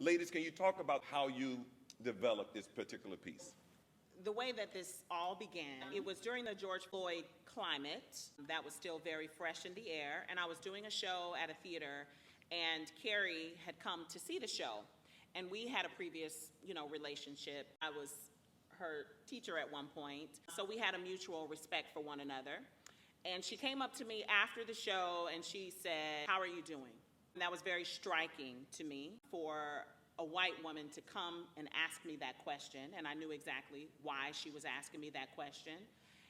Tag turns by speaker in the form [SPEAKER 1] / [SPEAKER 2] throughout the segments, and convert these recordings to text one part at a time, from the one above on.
[SPEAKER 1] Ladies, can you talk about how you developed this particular piece?
[SPEAKER 2] The way that this all began, it was during the George Floyd climate that was still very fresh in the air, and I was doing a show at a theater, and Kerry had come to see the show, and we had a previous, relationship. I was her teacher at one point, so we had a mutual respect for one another. And she came up to me after the show, and she said, "How are you doing?" And that was very striking to me for a white woman to come and ask me that question, and I knew exactly why she was asking me that question.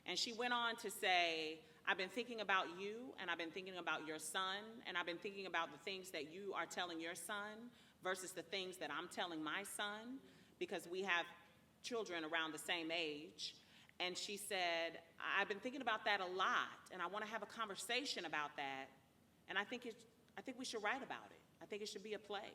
[SPEAKER 2] And she went on to say, "I've been thinking about you, and I've been thinking about your son, and I've been thinking about the things that you are telling your son versus the things that I'm telling my son, because we have children around the same age." And she said, "I've been thinking about that a lot, and I want to have a conversation about that, and I think we should write about it. I think it should be a play."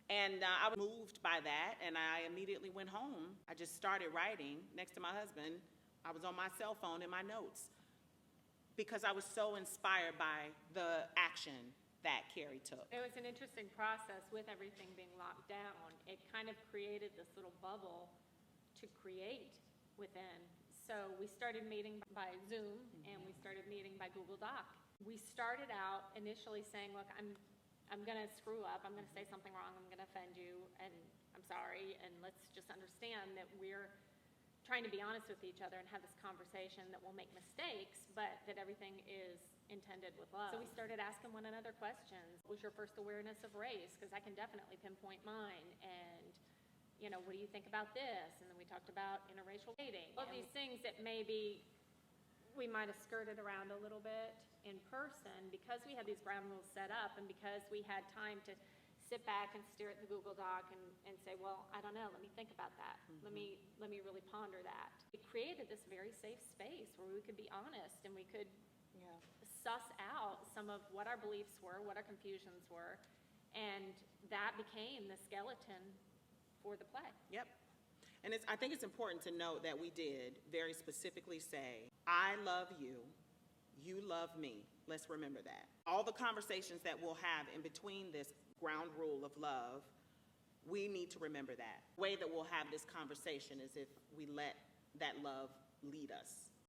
[SPEAKER 2] And I was moved by that, and I immediately went home. I just started writing next to my husband. I was on my cell phone in my notes because I was so inspired by the action that Kerry took.
[SPEAKER 3] It was an interesting process with everything being locked down. It kind of created this little bubble to create within. So we started meeting by Zoom, and we started meeting by Google Doc. We started out initially saying, "Look, I'm going to screw up. I'm going to say something wrong. I'm going to offend you, and I'm sorry. And let's just understand that we're trying to be honest with each other and have this conversation, that we'll make mistakes, but that everything is intended with love." So we started asking one another questions. What was your first awareness of race? Because I can definitely pinpoint mine. And, what do you think about this? And then we talked about interracial dating. All these things that maybe we might have skirted around a little bit in person, because we had these ground rules set up, and because we had time to sit back and stare at the Google Doc and say, "Well, I don't know, let me think about that. Let me really ponder that." It created this very safe space where we could be honest, and we could suss out some of what our beliefs were, what our confusions were, and that became the skeleton for the play.
[SPEAKER 2] Yep. And I think it's important to note that we did very specifically say, "I love you, you love me." Let's remember that. All the conversations that we'll have in between this ground rule of love, we need to remember that. The way that we'll have this conversation is if we let that love lead us.